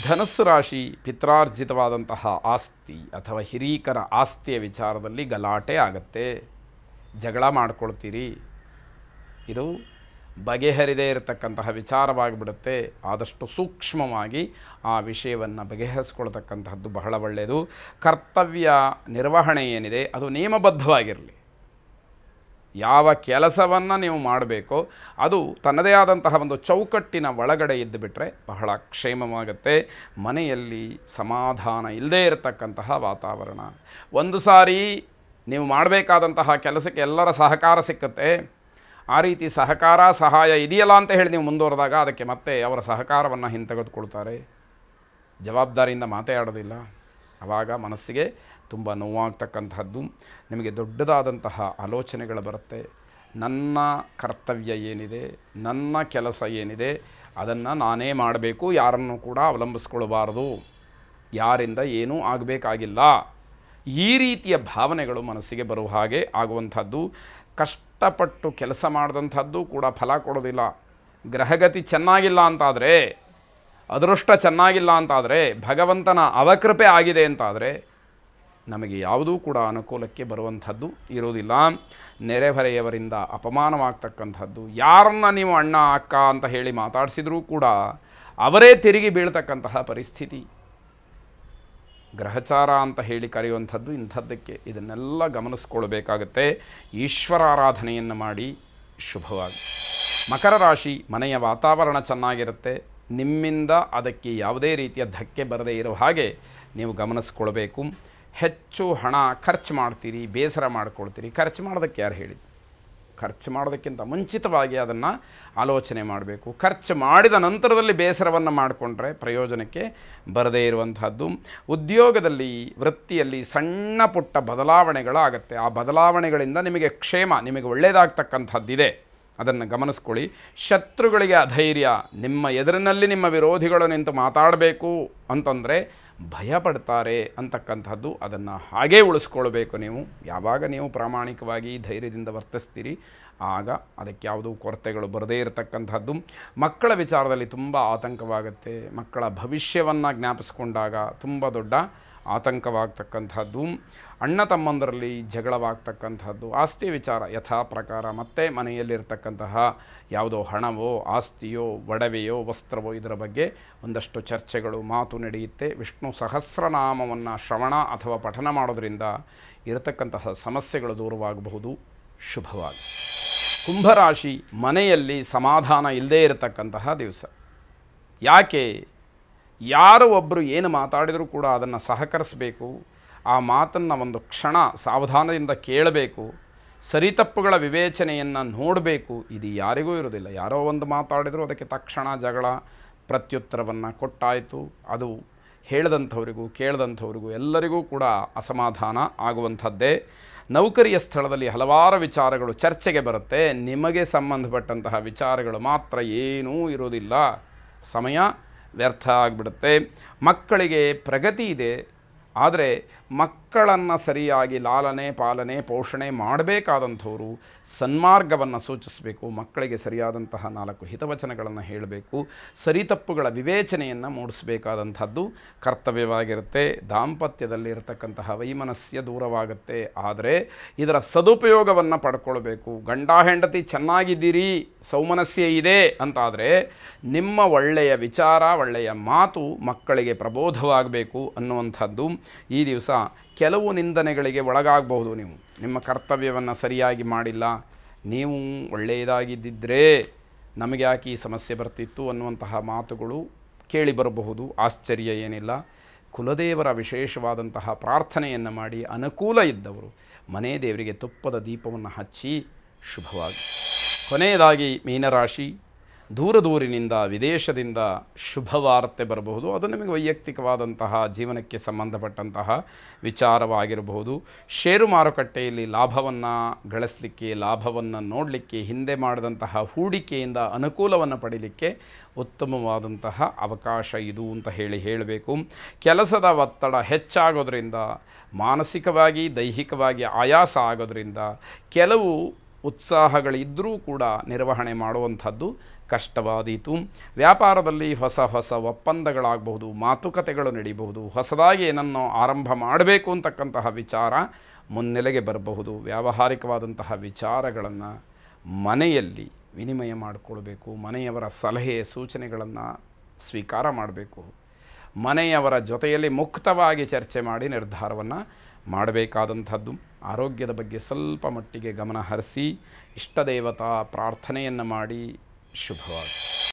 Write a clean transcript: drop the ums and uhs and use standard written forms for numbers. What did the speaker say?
ಧನಸ್ಸು ರಾಶಿ ಪಿತ್ರಾರ್ಜಿತವಾದಂತಹ ಆಸ್ತಿ ಅಥವಾ ಹಿರೀಕರ ಆಸ್ತಿಯ ವಿಚಾರದಲ್ಲಿ ಗಲಾಟೆ ಆಗುತ್ತೆ, ಜಗಳ ಮಾಡ್ಕೊಳ್ತೀರಿ. ಇದು ಬಗೆಹರಿದೇ ಇರತಕ್ಕಂತಹ ವಿಚಾರವಾಗಿಬಿಡುತ್ತೆ. ಆದಷ್ಟು ಸೂಕ್ಷ್ಮವಾಗಿ ಆ ವಿಷಯವನ್ನು ಬಗೆಹರಿಸ್ಕೊಳ್ತಕ್ಕಂತಹದ್ದು ಬಹಳ ಒಳ್ಳೆಯದು. ಕರ್ತವ್ಯ ನಿರ್ವಹಣೆ ಏನಿದೆ ಅದು ನಿಯಮಬದ್ಧವಾಗಿರಲಿ. ಯಾವ ಕೆಲಸವನ್ನು ನೀವು ಮಾಡಬೇಕೋ ಅದು ತನ್ನದೇ ಆದಂತಹ ಒಂದು ಚೌಕಟ್ಟಿನ ಒಳಗಡೆ ಇದ್ದುಬಿಟ್ರೆ ಬಹಳ ಕ್ಷೇಮವಾಗುತ್ತೆ. ಮನೆಯಲ್ಲಿ ಸಮಾಧಾನ ಇಲ್ಲದೇ ಇರತಕ್ಕಂತಹ ವಾತಾವರಣ. ಒಂದು ಸಾರಿ ನೀವು ಮಾಡಬೇಕಾದಂತಹ ಕೆಲಸಕ್ಕೆ ಎಲ್ಲರ ಸಹಕಾರ ಸಿಕ್ಕುತ್ತೆ. ಆ ರೀತಿ ಸಹಕಾರ ಸಹಾಯ ಇದೆಯಲ್ಲ ಅಂತ ಹೇಳಿ ನೀವು ಮುಂದುವರೆದಾಗ ಅದಕ್ಕೆ ಮತ್ತೆ ಅವರ ಸಹಕಾರವನ್ನು ಹಿಂತೆಗೆದುಕೊಳ್ತಾರೆ. ಜವಾಬ್ದಾರಿಯಿಂದ ಮಾತಾಡೋದಿಲ್ಲ. ಆವಾಗ ಮನಸ್ಸಿಗೆ ತುಂಬ ನೋವಾಗ್ತಕ್ಕಂಥದ್ದು. ನಿಮಗೆ ದೊಡ್ಡದಾದಂತಹ ಆಲೋಚನೆಗಳು ಬರುತ್ತೆ. ನನ್ನ ಕರ್ತವ್ಯ ಏನಿದೆ, ನನ್ನ ಕೆಲಸ ಏನಿದೆ ಅದನ್ನು ನಾನೇ ಮಾಡಬೇಕು, ಯಾರನ್ನು ಕೂಡ ಅವಲಂಬಿಸ್ಕೊಳ್ಬಾರ್ದು, ಯಾರಿಂದ ಏನೂ ಆಗಬೇಕಾಗಿಲ್ಲ. ಈ ರೀತಿಯ ಭಾವನೆಗಳು ಮನಸ್ಸಿಗೆ ಬರುವ ಹಾಗೆ ಆಗುವಂಥದ್ದು. ಕಷ್ಟಪಟ್ಟು ಕೆಲಸ ಮಾಡಿದಂಥದ್ದು ಕೂಡ ಫಲ ಕೊಡೋದಿಲ್ಲ. ಗ್ರಹಗತಿ ಚೆನ್ನಾಗಿಲ್ಲ ಅಂತಾದರೆ, ಅದೃಷ್ಟ ಚೆನ್ನಾಗಿಲ್ಲ ಅಂತಾದರೆ, ಭಗವಂತನ ಅವಕೃಪೆ ಆಗಿದೆ ಅಂತಾದರೆ ನಮಗೆ ಯಾವುದೂ ಕೂಡ ಅನುಕೂಲಕ್ಕೆ ಬರುವಂಥದ್ದು ಇರೋದಿಲ್ಲ. ನೆರೆಹೊರೆಯವರಿಂದ ಅಪಮಾನವಾಗ್ತಕ್ಕಂಥದ್ದು. ಯಾರನ್ನ ನೀವು ಅಣ್ಣ ಅಕ್ಕ ಅಂತ ಹೇಳಿ ಮಾತಾಡಿಸಿದರೂ ಕೂಡ ಅವರೇ ತಿರುಗಿ ಬೀಳ್ತಕ್ಕಂತಹ ಪರಿಸ್ಥಿತಿ. ಗ್ರಹಚಾರ ಅಂತ ಹೇಳಿ ಕರೆಯುವಂಥದ್ದು ಇಂಥದ್ದಕ್ಕೆ. ಇದನ್ನೆಲ್ಲ ಗಮನಿಸ್ಕೊಳ್ಬೇಕಾಗತ್ತೆ. ಈಶ್ವರಾರಾಧನೆಯನ್ನು ಮಾಡಿ ಶುಭವಾಗಿ. ಮಕರ ರಾಶಿ ಮನೆಯ ವಾತಾವರಣ ಚೆನ್ನಾಗಿರುತ್ತೆ. ನಿಮ್ಮಿಂದ ಅದಕ್ಕೆ ಯಾವುದೇ ರೀತಿಯ ಧಕ್ಕೆ ಬರದೇ ಇರೋ ಹಾಗೆ ನೀವು ಗಮನಿಸ್ಕೊಳ್ಬೇಕು. ಹೆಚ್ಚು ಹಣ ಖರ್ಚು ಮಾಡ್ತೀರಿ, ಬೇಸರ ಮಾಡ್ಕೊಳ್ತೀರಿ. ಖರ್ಚು ಮಾಡೋದಕ್ಕೆ ಯಾರು ಹೇಳಿದ್ದು? ಖರ್ಚು ಮಾಡೋದಕ್ಕಿಂತ ಮುಂಚಿತವಾಗಿ ಅದನ್ನು ಆಲೋಚನೆ ಮಾಡಬೇಕು. ಖರ್ಚು ಮಾಡಿದ ನಂತರದಲ್ಲಿ ಬೇಸರವನ್ನು ಮಾಡಿಕೊಂಡ್ರೆ ಪ್ರಯೋಜನಕ್ಕೆ ಬರದೇ ಇರುವಂಥದ್ದು. ಉದ್ಯೋಗದಲ್ಲಿ, ವೃತ್ತಿಯಲ್ಲಿ ಸಣ್ಣ ಪುಟ್ಟ ಬದಲಾವಣೆಗಳಾಗತ್ತೆ. ಆ ಬದಲಾವಣೆಗಳಿಂದ ನಿಮಗೆ ಕ್ಷೇಮ, ನಿಮಗೆ ಒಳ್ಳೆಯದಾಗ್ತಕ್ಕಂಥದ್ದಿದೆ. ಅದನ್ನು ಗಮನಿಸ್ಕೊಳ್ಳಿ. ಶತ್ರುಗಳಿಗೆ ಅಧೈರ್ಯ. ನಿಮ್ಮ ಎದುರಿನಲ್ಲಿ ನಿಮ್ಮ ವಿರೋಧಿಗಳು ನಿಂತು ಮಾತಾಡಬೇಕು ಅಂತಂದರೆ ಭಯಪಡ್ತಾರೆ ಅಂತಕ್ಕಂಥದ್ದು. ಅದನ್ನು ಹಾಗೇ ಉಳಿಸ್ಕೊಳ್ಬೇಕು. ನೀವು ಯಾವಾಗ ನೀವು ಪ್ರಾಮಾಣಿಕವಾಗಿ ಧೈರ್ಯದಿಂದ ವರ್ತಿಸ್ತೀರಿ ಆಗ ಅದಕ್ಕೆ ಯಾವುದೂ ಕೊರತೆಗಳು ಬರದೇ ಇರತಕ್ಕಂಥದ್ದು. ಮಕ್ಕಳ ವಿಚಾರದಲ್ಲಿ ತುಂಬ ಆತಂಕವಾಗುತ್ತೆ. ಮಕ್ಕಳ ಭವಿಷ್ಯವನ್ನು ಜ್ಞಾಪಿಸ್ಕೊಂಡಾಗ ತುಂಬ ದೊಡ್ಡ ಆತಂಕವಾಗ್ತಕ್ಕಂಥದ್ದು. ಅಣ್ಣ ತಮ್ಮಂದರಲ್ಲಿ ಜಗಳವಾಗ್ತಕ್ಕಂಥದ್ದು. ಆಸ್ತಿ ವಿಚಾರ ಯಥಾ ಪ್ರಕಾರ ಮತ್ತೆ ಮನೆಯಲ್ಲಿರ್ತಕ್ಕಂತಹ ಯಾವುದೋ ಹಣವೋ ಆಸ್ತಿಯೋ ಒಡವೆಯೋ ವಸ್ತ್ರವೋ ಇದರ ಬಗ್ಗೆ ಒಂದಷ್ಟು ಚರ್ಚೆಗಳು ಮಾತು ನಡೆಯುತ್ತೆ. ವಿಷ್ಣು ಸಹಸ್ರನಾಮವನ್ನು ಶ್ರವಣ ಅಥವಾ ಪಠನ ಮಾಡೋದರಿಂದ ಇರತಕ್ಕಂತಹ ಸಮಸ್ಯೆಗಳು ದೂರವಾಗಬಹುದು. ಶುಭವಾಗಿ. ಕುಂಭರಾಶಿ ಮನೆಯಲ್ಲಿ ಸಮಾಧಾನ ಇಲ್ಲದೇ ಇರತಕ್ಕಂತಹ ದಿವಸ. ಯಾಕೆ? ಯಾರು ಒಬ್ಬರು ಏನು ಮಾತಾಡಿದರೂ ಕೂಡ ಅದನ್ನು ಸಹಕರಿಸಬೇಕು. ಆ ಮಾತನ್ನು ಒಂದು ಕ್ಷಣ ಸಾವಧಾನದಿಂದ ಕೇಳಬೇಕು. ಸರಿತಪ್ಪುಗಳ ವಿವೇಚನೆಯನ್ನು ನೋಡಬೇಕು. ಇದು ಯಾರಿಗೂ ಇರೋದಿಲ್ಲ. ಯಾರೋ ಒಂದು ಮಾತಾಡಿದರೂ ಅದಕ್ಕೆ ತಕ್ಷಣ ಜಗಳ ಪ್ರತ್ಯುತ್ತರವನ್ನು ಕೊಟ್ಟಾಯಿತು. ಅದು ಹೇಳಿದಂಥವರಿಗೂ ಕೇಳಿದಂಥವರಿಗೂ ಎಲ್ಲರಿಗೂ ಕೂಡ ಅಸಮಾಧಾನ ಆಗುವಂಥದ್ದೇ. ನೌಕರಿಯ ಸ್ಥಳದಲ್ಲಿ ಹಲವಾರು ವಿಚಾರಗಳು ಚರ್ಚೆಗೆ ಬರುತ್ತೆ. ನಿಮಗೆ ಸಂಬಂಧಪಟ್ಟಂತಹ ವಿಚಾರಗಳು ಮಾತ್ರ ಏನೂ ಇರೋದಿಲ್ಲ. ಸಮಯ ವ್ಯರ್ಥ ಆಗಿಬಿಡುತ್ತೆ. ಮಕ್ಕಳಿಗೆ ಪ್ರಗತಿ ಇದೆ, ಆದರೆ ಮಕ್ಕಳನ್ನು ಸರಿಯಾಗಿ ಲಾಲನೆ ಪಾಲನೆ ಪೋಷಣೆ ಮಾಡಬೇಕಾದಂಥವರು ಸನ್ಮಾರ್ಗವನ್ನು ಸೂಚಿಸಬೇಕು. ಮಕ್ಕಳಿಗೆ ಸರಿಯಾದಂತಹ 4 ಹಿತವಚನಗಳನ್ನು ಹೇಳಬೇಕು. ಸರಿತಪ್ಪುಗಳ ವಿವೇಚನೆಯನ್ನು ಮೂಡಿಸಬೇಕಾದಂಥದ್ದು ಕರ್ತವ್ಯವಾಗಿರುತ್ತೆ. ದಾಂಪತ್ಯದಲ್ಲಿ ಇರತಕ್ಕಂತಹ ವೈಮನಸ್ಯ ದೂರವಾಗುತ್ತೆ. ಆದರೆ ಇದರ ಸದುಪಯೋಗವನ್ನು ಪಡ್ಕೊಳ್ಬೇಕು. ಗಂಡ ಹೆಂಡತಿ ಚೆನ್ನಾಗಿದ್ದೀರಿ, ಸೌಮನಸ್ಯ ಇದೆ ಅಂತಾದರೆ ನಿಮ್ಮ ಒಳ್ಳೆಯ ವಿಚಾರ, ಒಳ್ಳೆಯ ಮಾತು ಮಕ್ಕಳಿಗೆ ಪ್ರಬೋಧವಾಗಬೇಕು ಅನ್ನುವಂಥದ್ದು. ಈ ದಿವಸ ಕೆಲವು ನಿಂದನೆಗಳಿಗೆ ಒಳಗಾಗಬಹುದು. ನೀವು ನಿಮ್ಮ ಕರ್ತವ್ಯವನ್ನು ಸರಿಯಾಗಿ ಮಾಡಿಲ್ಲ, ನೀವು ಒಳ್ಳೆಯದಾಗಿದ್ದಿದ್ದರೆ ನಮಗೆ ಯಾಕೆ ಈ ಸಮಸ್ಯೆ ಬರ್ತಿತ್ತು ಅನ್ನುವಂತಹ ಮಾತುಗಳು ಕೇಳಿ ಬರಬಹುದು. ಆಶ್ಚರ್ಯ ಏನಿಲ್ಲ. ಕುಲದೇವರ ವಿಶೇಷವಾದಂತಹ ಪ್ರಾರ್ಥನೆಯನ್ನು ಮಾಡಿ ಅನುಕೂಲ ಇದ್ದವರು ಮನೆ ದೇವರಿಗೆ ತುಪ್ಪದ ದೀಪವನ್ನು ಹಚ್ಚಿ ಶುಭವಾಗಿ. ಕೊನೆಯದಾಗಿ ಮೀನರಾಶಿ. ದೂರದೂರಿನಿಂದ ವಿದೇಶದಿಂದ ಶುಭವಾರ್ತೆ ಬರಬಹುದು. ಅದು ನಿಮಗೆ ವೈಯಕ್ತಿಕವಾದಂತಹ ಜೀವನಕ್ಕೆ ಸಂಬಂಧಪಟ್ಟಂತಹ ವಿಚಾರವಾಗಿರಬಹುದು. ಷೇರು ಮಾರುಕಟ್ಟೆಯಲ್ಲಿ ಲಾಭವನ್ನು ಗಳಿಸಲಿಕ್ಕೆ, ಲಾಭವನ್ನು ನೋಡಲಿಕ್ಕೆ, ಹಿಂದೆ ಮಾಡಿದಂತಹ ಹೂಡಿಕೆಯಿಂದ ಅನುಕೂಲವನ್ನು ಪಡೀಲಿಕ್ಕೆ ಉತ್ತಮವಾದಂತಹ ಅವಕಾಶ ಇದು ಅಂತ ಹೇಳಬೇಕು. ಕೆಲಸದ ಒತ್ತಡ ಹೆಚ್ಚಾಗೋದ್ರಿಂದ, ಮಾನಸಿಕವಾಗಿ ದೈಹಿಕವಾಗಿ ಆಯಾಸ ಆಗೋದ್ರಿಂದ ಕೆಲವು ಉತ್ಸಾಹಗಳಿದ್ದರೂ ಕೂಡ ನಿರ್ವಹಣೆ ಮಾಡುವಂಥದ್ದು ಕಷ್ಟವಾದೀತು. ವ್ಯಾಪಾರದಲ್ಲಿ ಹೊಸ ಹೊಸ ಒಪ್ಪಂದಗಳಾಗಬಹುದು, ಮಾತುಕತೆಗಳು ನಡೀಬಹುದು, ಹೊಸದಾಗಿ ಏನನ್ನೋ ಆರಂಭ ಮಾಡಬೇಕು ಅಂತಕ್ಕಂತಹ ವಿಚಾರ ಮುನ್ನೆಲೆಗೆ ಬರಬಹುದು. ವ್ಯಾವಹಾರಿಕವಾದಂತಹ ವಿಚಾರಗಳನ್ನು ಮನೆಯಲ್ಲಿ ವಿನಿಮಯ ಮಾಡಿಕೊಳ್ಬೇಕು. ಮನೆಯವರ ಸಲಹೆ ಸೂಚನೆಗಳನ್ನು ಸ್ವೀಕಾರ ಮಾಡಬೇಕು. ಮನೆಯವರ ಜೊತೆಯಲ್ಲಿ ಮುಕ್ತವಾಗಿ ಚರ್ಚೆ ಮಾಡಿ ನಿರ್ಧಾರವನ್ನು ಮಾಡಬೇಕಾದಂಥದ್ದು. ಆರೋಗ್ಯದ ಬಗ್ಗೆ ಸ್ವಲ್ಪ ಮಟ್ಟಿಗೆ ಗಮನ ಹರಿಸಿ ಇಷ್ಟದೇವತಾ ಪ್ರಾರ್ಥನೆಯನ್ನು ಮಾಡಿ ಶುಭವಾಗಿ.